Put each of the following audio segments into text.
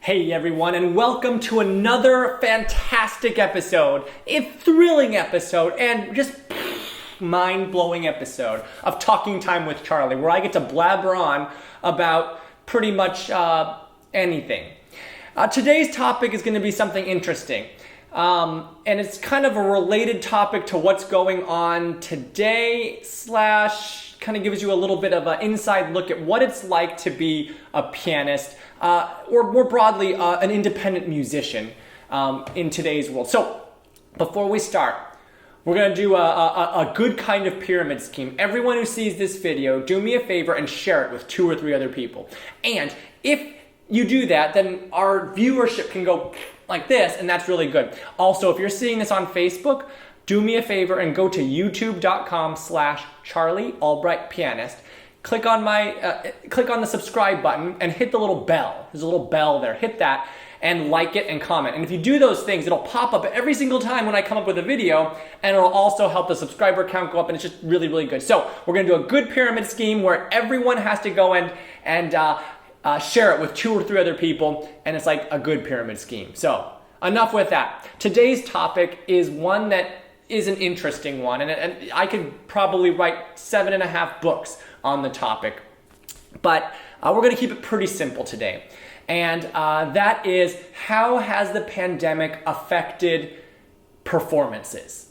Hey everyone, and welcome to another fantastic episode, a thrilling episode, and just mind-blowing episode of Talking Time with Charlie, where I get to blabber on about pretty much anything. Today's topic is going to be something interesting, and it's kind of a related topic to what's going on today, / kind of gives you a little bit of an inside look at what it's like to be a pianist, or more broadly, an independent musician in today's world. So, before we start, we're going to do a good kind of pyramid scheme. Everyone who sees this video, do me a favor and share it with 2 or 3 other people. And if you do that, then our viewership can go like this, and that's really good. Also, if you're seeing this on Facebook, do me a favor and go to youtube.com/Charlie Albright Pianist. Click on the subscribe button and hit the little bell. There's a little bell there. Hit that and like it and comment. And if you do those things, it'll pop up every single time when I come up with a video, and it'll also help the subscriber count go up, and it's just really, really good. So we're going to do a good pyramid scheme where everyone has to go and share it with 2 or 3 other people, and it's like a good pyramid scheme. So enough with that. Today's topic is one that is an interesting one, and I could probably write 7.5 books on the topic, but we're going to keep it pretty simple today, and that is, how has the pandemic affected performances?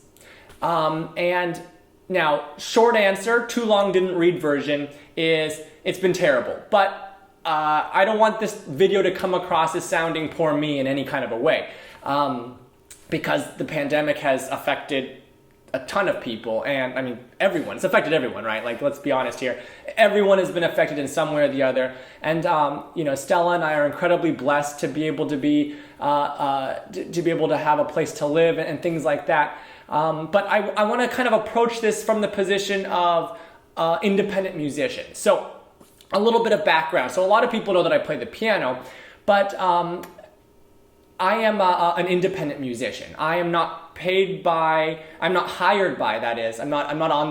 And now, short answer, too long didn't read version, is it's been terrible, but I don't want this video to come across as sounding poor me in any kind of a way. Because the pandemic has affected a ton of people, and I mean everyone. It's affected everyone, right? Like, let's be honest here. Everyone has been affected in some way or the other. And Stella and I are incredibly blessed to be able to have a place to live and things like that. But I want to kind of approach this from the position of independent musician. So a little bit of background. So a lot of people know that I play the piano, but I am an independent musician. I am not I'm not hired by, that is. I'm not on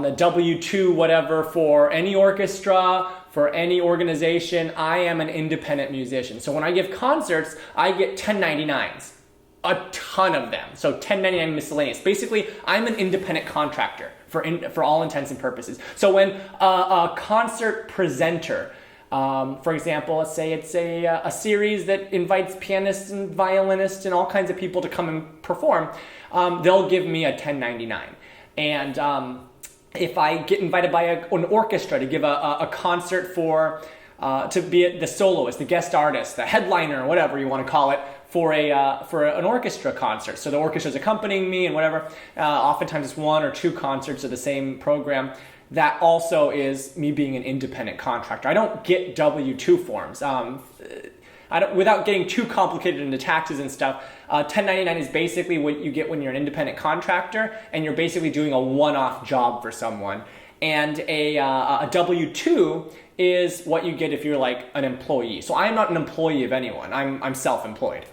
the W-2 whatever for any orchestra, for any organization. I am an independent musician. So when I give concerts, I get 1099s, a ton of them. So 1099 miscellaneous. Basically, I'm an independent contractor for all intents and purposes. So when a concert presenter, for example, let's say it's a series that invites pianists and violinists and all kinds of people to come and perform, they'll give me a 1099. And if I get invited by an orchestra to give a concert to be the soloist, the guest artist, the headliner, whatever you want to call it, for an orchestra concert. So the orchestra's accompanying me and whatever. Oftentimes it's 1 or 2 concerts of the same program. That also is me being an independent contractor. I don't get W-2 forms. Without getting too complicated into taxes and stuff, 1099 is basically what you get when you're an independent contractor, and you're basically doing a one-off job for someone. And a W-2 is what you get if you're like an employee. So I am not an employee of anyone. I'm self-employed,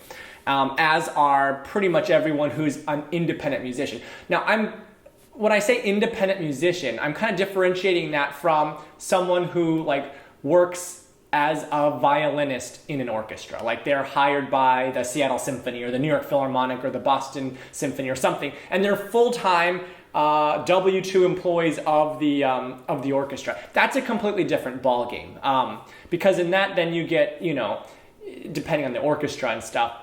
as are pretty much everyone who's an independent musician. Now, when I say independent musician, I'm kind of differentiating that from someone who works as a violinist in an orchestra. Like, they're hired by the Seattle Symphony or the New York Philharmonic or the Boston Symphony or something, and they're full-time W-2 employees of the orchestra. That's a completely different ballgame, because in that, then you get, depending on the orchestra and stuff,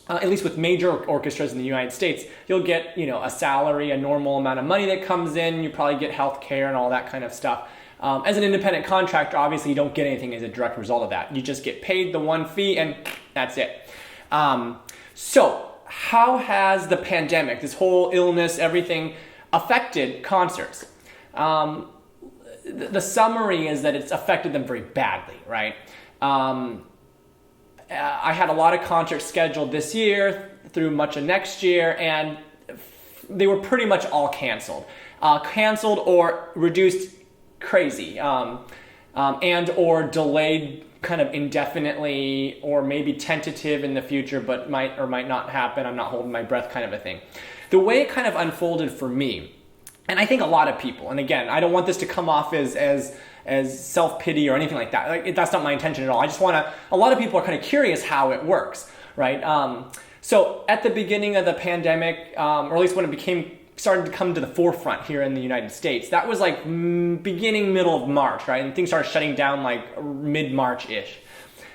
at least with major orchestras in the United States, you'll get, a salary, a normal amount of money that comes in. You probably get health care and all that kind of stuff. As an independent contractor, obviously you don't get anything as a direct result of that. You just get paid the one fee, and that's it. So how has the pandemic, this whole illness, everything, affected concerts? The summary is that it's affected them very badly, right? I had a lot of concerts scheduled this year through much of next year, and they were pretty much all canceled. Canceled or reduced crazy, and or delayed kind of indefinitely, or maybe tentative in the future, but might or might not happen. I'm not holding my breath kind of a thing. The way it kind of unfolded for me, and I think a lot of people, and again, I don't want this to come off as as self-pity or anything like that. Like, that's not my intention at all. I just want to, a lot of people are kind of curious how it works, right? So at the beginning of the pandemic, or at least when it started to come to the forefront here in the United States, that was like beginning, middle of March, right? And things started shutting down like mid-March-ish.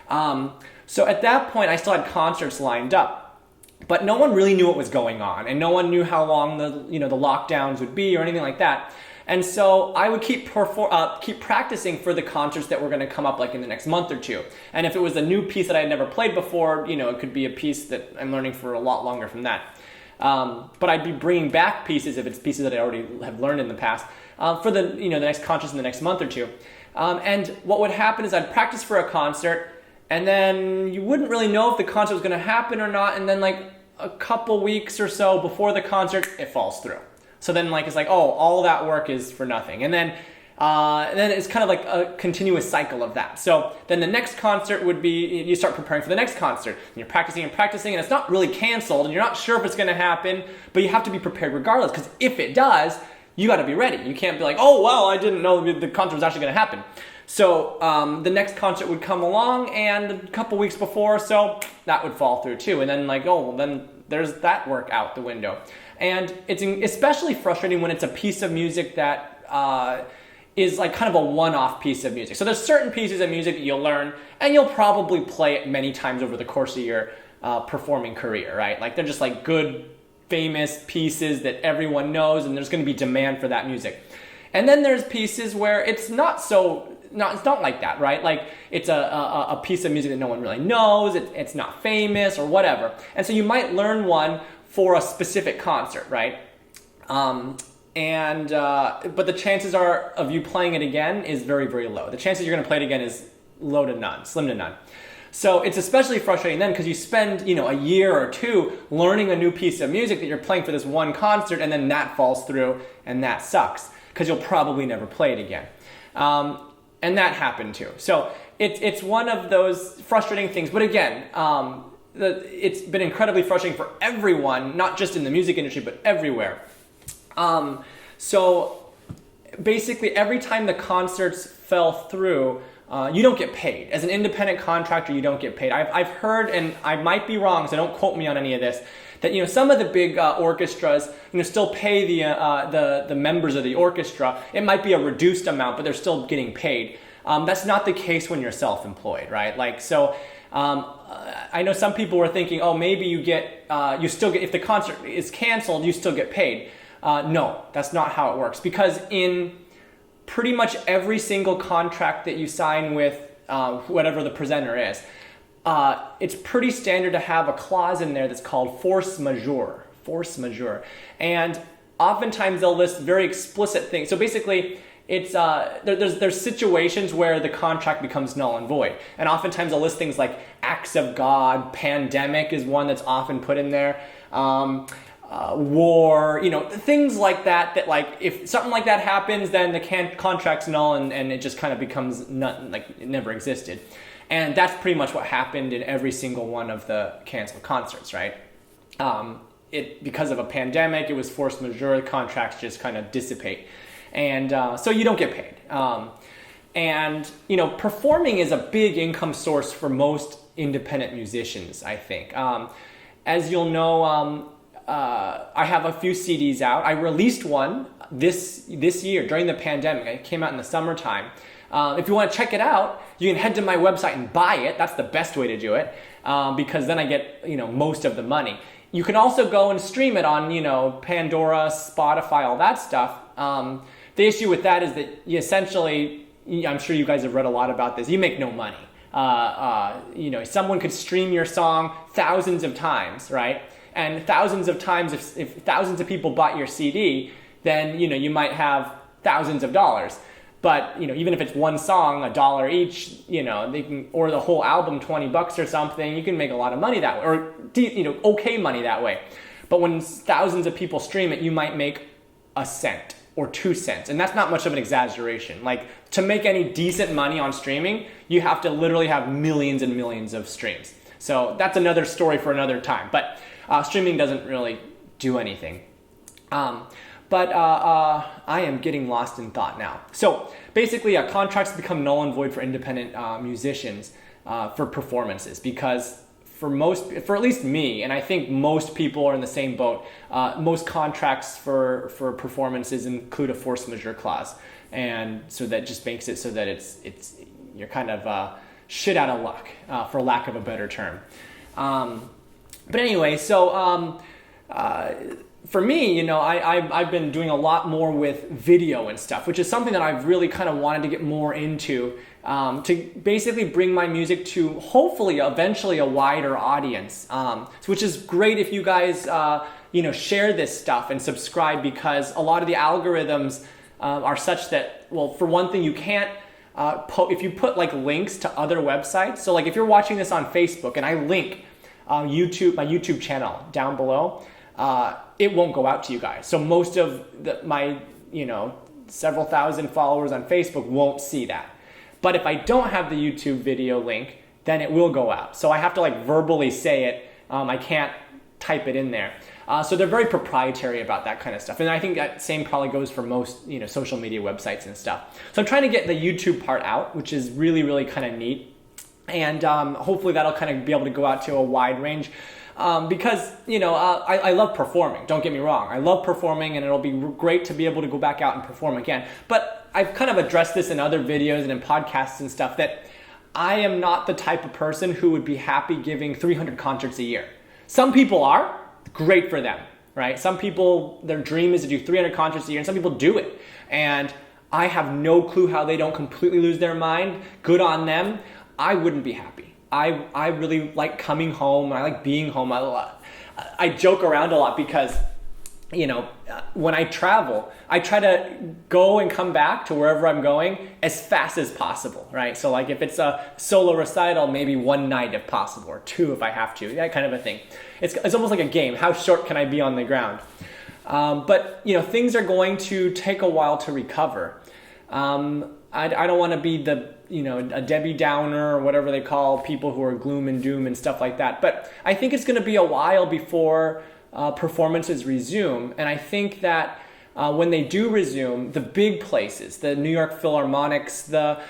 So at that point, I still had concerts lined up, but no one really knew what was going on, and no one knew how long the lockdowns would be or anything like that. And so I would keep practicing for the concerts that were going to come up like in the next month or two. And if it was a new piece that I had never played before, it could be a piece that I'm learning for a lot longer from that. But I'd be bringing back pieces if it's pieces that I already have learned in the past for the the next concerts in the next month or two. And what would happen is I'd practice for a concert, and then you wouldn't really know if the concert was going to happen or not. And then like a couple weeks or so before the concert, it falls through. So then it's like, oh, all that work is for nothing. And then it's kind of like a continuous cycle of that. So then the next concert would be, you start preparing for the next concert. And you're practicing, and it's not really canceled, and you're not sure if it's going to happen, but you have to be prepared regardless, because if it does, you got to be ready. You can't be like, oh, well, I didn't know the concert was actually going to happen. So the next concert would come along, and a couple weeks before, so that would fall through too. And then then there's that work out the window. And it's especially frustrating when it's a piece of music that is like kind of a one-off piece of music. So there's certain pieces of music that you'll learn, and you'll probably play it many times over the course of your performing career, right? Like they're just like good, famous pieces that everyone knows, and there's going to be demand for that music. And then there's pieces where it's not like that, right? Like it's a piece of music that no one really knows, it's not famous or whatever. And so you might learn one for a specific concert, right? But the chances of you playing it again is very, very low. The chances you're going to play it again is low to none, slim to none. So it's especially frustrating then because you spend, a year or two learning a new piece of music that you're playing for this one concert, and then that falls through, and that sucks because you'll probably never play it again. And that happened too. So it's one of those frustrating things. But again, it's been incredibly frustrating for everyone, not just in the music industry, but everywhere. So basically, every time the concerts fell through, you don't get paid. As an independent contractor, you don't get paid. I've heard, and I might be wrong, so don't quote me on any of this, that some of the big orchestras still pay the members of the orchestra. It might be a reduced amount, but they're still getting paid. That's not the case when you're self-employed, right? I know some people were thinking, oh, maybe you still get, if the concert is canceled, you still get paid. No, that's not how it works, because in pretty much every single contract that you sign with whatever the presenter is, it's pretty standard to have a clause in there that's called force majeure. And oftentimes they'll list very explicit things. So basically, it's there's situations where the contract becomes null and void, and oftentimes they'll list things like acts of God, pandemic is one that's often put in there, war, things like that. That like if something like that happens, then the contract's null, and it just kind of becomes it never existed. And that's pretty much what happened in every single one of the canceled concerts, right? Because of a pandemic, it was force majeure. Contracts just kind of dissipate. And so you don't get paid. Performing is a big income source for most independent musicians, I think. As you'll know, I have a few CDs out. I released one this year during the pandemic. It came out in the summertime. If you want to check it out, you can head to my website and buy it. That's the best way to do it, because then I get most of the money. You can also go and stream it on Pandora, Spotify, all that stuff. The issue with that is that you essentially, I'm sure you guys have read a lot about this, you make no money. Someone could stream your song thousands of times, right? And thousands of times, if thousands of people bought your CD, then you might have thousands of dollars. But even if it's one song, $1 each, they can, or the whole album, $20 or something, you can make a lot of money that way, or okay money that way. But when thousands of people stream it, you might make a cent or 2 cents, and that's not much of an exaggeration. Like, to make any decent money on streaming, you have to literally have millions and millions of streams. So that's another story for another time. But streaming doesn't really do anything. But I am getting lost in thought now. So basically, contracts become null and void for independent musicians for performances, because for at least me, and I think most people are in the same boat, most contracts for performances include a force majeure clause. And so that just makes it so that you're kind of shit out of luck, for lack of a better term. But anyway, so for me, I've been doing a lot more with video and stuff, which is something that I've really kind of wanted to get more into, to basically bring my music to hopefully eventually a wider audience, which is great if you guys share this stuff and subscribe, because a lot of the algorithms are such that, well, for one thing, you can't if you put like links to other websites. So like if you're watching this on Facebook and I link my YouTube channel down below, it won't go out to you guys. So most of my several thousand followers on Facebook won't see that. But if I don't have the YouTube video link, then it will go out. So I have to like verbally say it. I can't type it in there. So they're very proprietary about that kind of stuff. And I think that same probably goes for most, social media websites and stuff. So I'm trying to get the YouTube part out, which is really, really kind of neat. And hopefully that'll kind of be able to go out to a wide range. Because, I love performing. Don't get me wrong. I love performing, and it'll be great to be able to go back out and perform again. But I've kind of addressed this in other videos and in podcasts and stuff, that I am not the type of person who would be happy giving 300 concerts a year. Some people are. Great for them, right? Some people, their dream is to do 300 concerts a year, and some people do it. And I have no clue how they don't completely lose their mind. Good on them. I wouldn't be happy. I really like coming home. I like being home. I joke around a lot because, when I travel, I try to go and come back to wherever I'm going as fast as possible, right? So like if it's a solo recital, maybe one night if possible, or two if I have to, that kind of a thing. It's almost like a game. How short can I be on the ground? But things are going to take a while to recover. I don't want to be a Debbie Downer or whatever they call people who are gloom and doom and stuff like that. But I think it's going to be a while before performances resume. And I think that when they do resume, the big places, the New York Philharmonics, the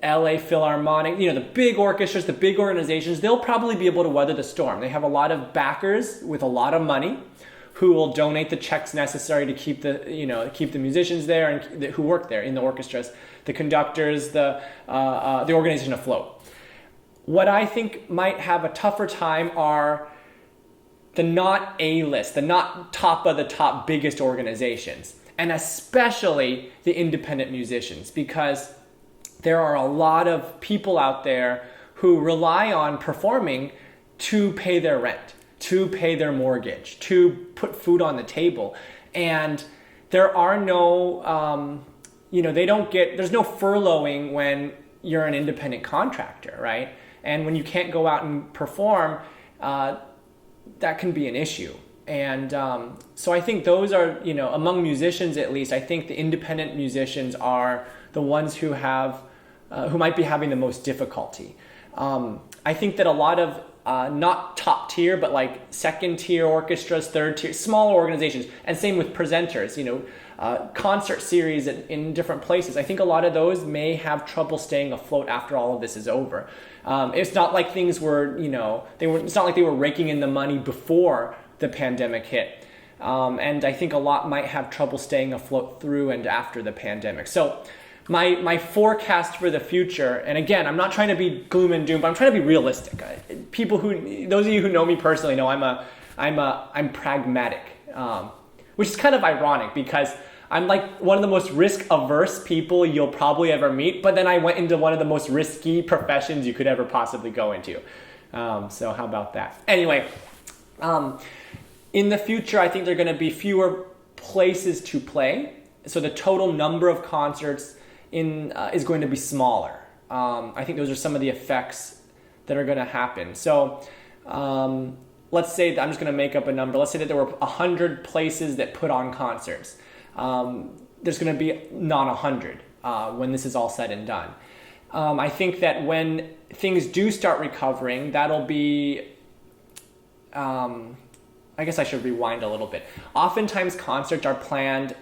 LA Philharmonic, the big orchestras, the big organizations, they'll probably be able to weather the storm. They have a lot of backers with a lot of money who will donate the checks necessary to keep the musicians there and who work there in the orchestras, the conductors, the organization afloat. What I think might have a tougher time are the not A-list, the not top of the top biggest organizations, and especially the independent musicians, because there are a lot of people out there who rely on performing to pay their rent, to pay their mortgage, to put food on the table. And there are no, there's no furloughing when you're an independent contractor, right? And when you can't go out and perform, that can be an issue. And so I think those are, among musicians at least, I think the independent musicians are the ones who might be having the most difficulty. I think that a lot of not top tier, but like second tier orchestras, third tier, smaller organizations, and same with presenters, concert series in different places. I think a lot of those may have trouble staying afloat after all of this is over. It's not like things were, it's not like they were raking in the money before the pandemic hit. And I think a lot might have trouble staying afloat through and after the pandemic. So my forecast for the future, and again, I'm not trying to be gloom and doom, but I'm trying to be realistic. Those of you who know me personally know I'm pragmatic, which is kind of ironic because I'm like one of the most risk-averse people you'll probably ever meet, but then I went into one of the most risky professions you could ever possibly go into. So how about that? Anyway, in the future, I think there are going to be fewer places to play, so the total number of concerts is going to be smaller. I think those are some of the effects that are going to happen. So let's say, I'm just going to make up a number. Let's say that there were 100 places that put on concerts. There's going to be not 100 when this is all said and done. I think that when things do start recovering, that'll be I guess I should rewind a little bit. Oftentimes concerts are planned,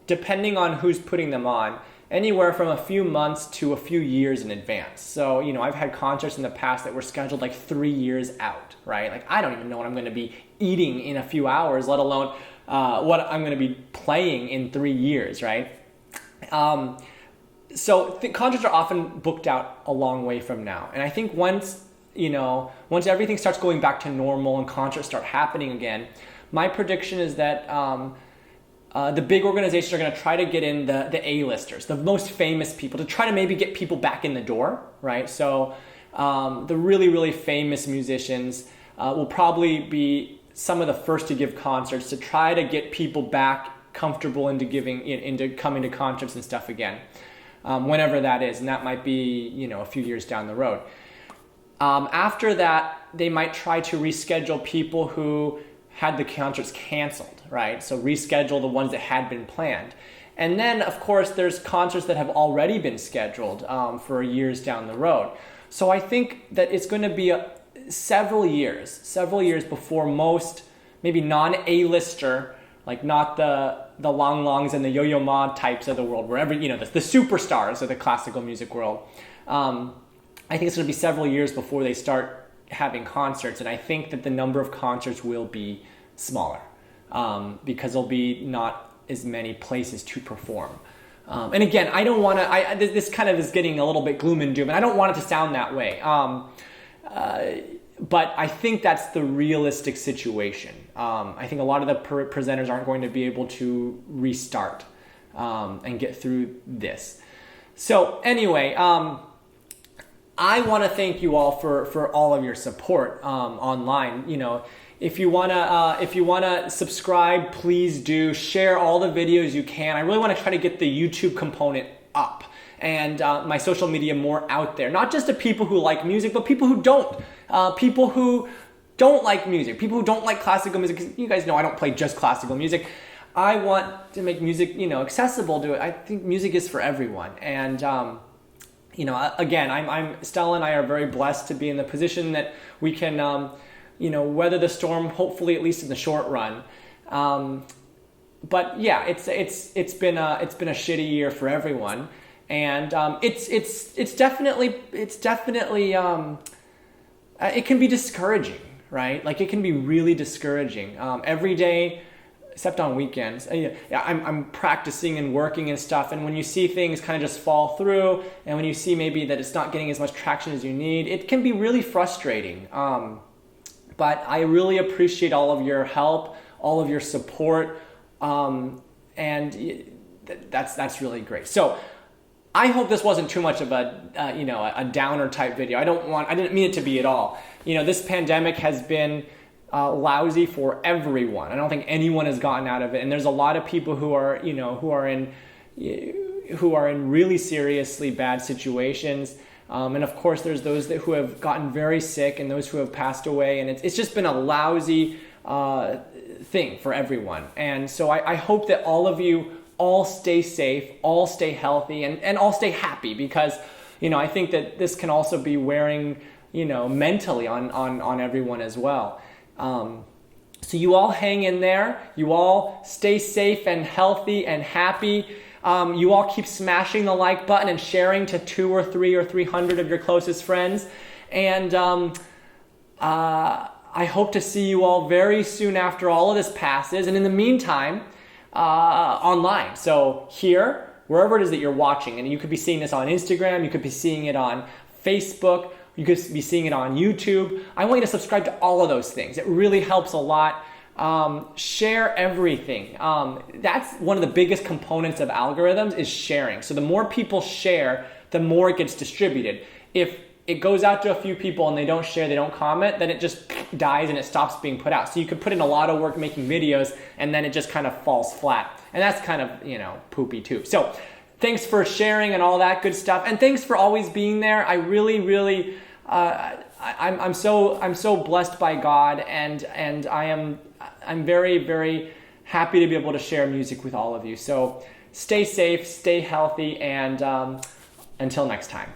depending on who's putting them on, anywhere from a few months to a few years in advance. So, I've had concerts in the past that were scheduled like 3 years out, right? Like, I don't even know what I'm going to be eating in a few hours, let alone what I'm going to be playing in 3 years, right? So concerts are often booked out a long way from now. And I think once everything starts going back to normal and concerts start happening again, my prediction is that the big organizations are going to try to get in the A-listers, the most famous people, to try to maybe get people back in the door, right? So the really, really famous musicians will probably be some of the first to give concerts to try to get people back comfortable into coming to concerts and stuff again, whenever that is. And that might be, a few years down the road. After that, they might try to reschedule people who had the concerts canceled, right? So reschedule the ones that had been planned. And then, of course, there's concerts that have already been scheduled for years down the road. So I think that it's going to be several years before most, maybe non-A-lister, like not the Lang Langs and the Yo-Yo Ma types of the world, wherever, the superstars of the classical music world. I think it's going to be several years before they start having concerts, and I think that the number of concerts will be smaller because there'll be not as many places to perform. And again, I don't want to, this kind of is getting a little bit gloom and doom, and I don't want it to sound that way. But I think that's the realistic situation. I think a lot of the presenters aren't going to be able to restart and get through this. So anyway, I want to thank you all for all of your support online. If you wanna subscribe, please do. Share all the videos you can. I really want to try to get the YouTube component up and my social media more out there. Not just to people who like music, but people who don't. People who don't like music, people who don't like classical music. 'Cause you guys know I don't play just classical music. I want to make music, accessible to it. I think music is for everyone, and again, Stella and I are very blessed to be in the position that we can, weather the storm, hopefully at least in the short run. But yeah, it's been a shitty year for everyone, and it's definitely it can be discouraging, right? Like it can be really discouraging. Every day, except on weekends, I'm practicing and working and stuff, and when you see things kind of just fall through, and when you see maybe that it's not getting as much traction as you need, it can be really frustrating. But I really appreciate all of your help, all of your support, and that's really great. So I hope this wasn't too much of a downer type video. I didn't mean it to be at all. This pandemic has been lousy for everyone. I don't think anyone has gotten out of it, and there's a lot of people who are in really seriously bad situations. And of course, there's those who have gotten very sick and those who have passed away, and it's just been a lousy thing for everyone. And so I hope that all of you all stay safe, all stay healthy, and all stay happy, because I think that this can also be wearing mentally on everyone as well. So you all hang in there, you all stay safe and healthy and happy. You all keep smashing the like button and sharing to 2 or 3 or 300 of your closest friends. And I hope to see you all very soon after all of this passes. And in the meantime, online. So here, wherever it is that you're watching, and you could be seeing this on Instagram, you could be seeing it on Facebook, you could be seeing it on YouTube. I want you to subscribe to all of those things. It really helps a lot. Share everything. That's one of the biggest components of algorithms, is sharing. So the more people share, the more it gets distributed. If it goes out to a few people and they don't share, they don't comment, then it just dies and it stops being put out. So you could put in a lot of work making videos and then it just kind of falls flat. And that's kind of, poopy too. So thanks for sharing and all that good stuff. And thanks for always being there. I really, really, I'm so blessed by God, and I'm very, very happy to be able to share music with all of you. So stay safe, stay healthy, and until next time.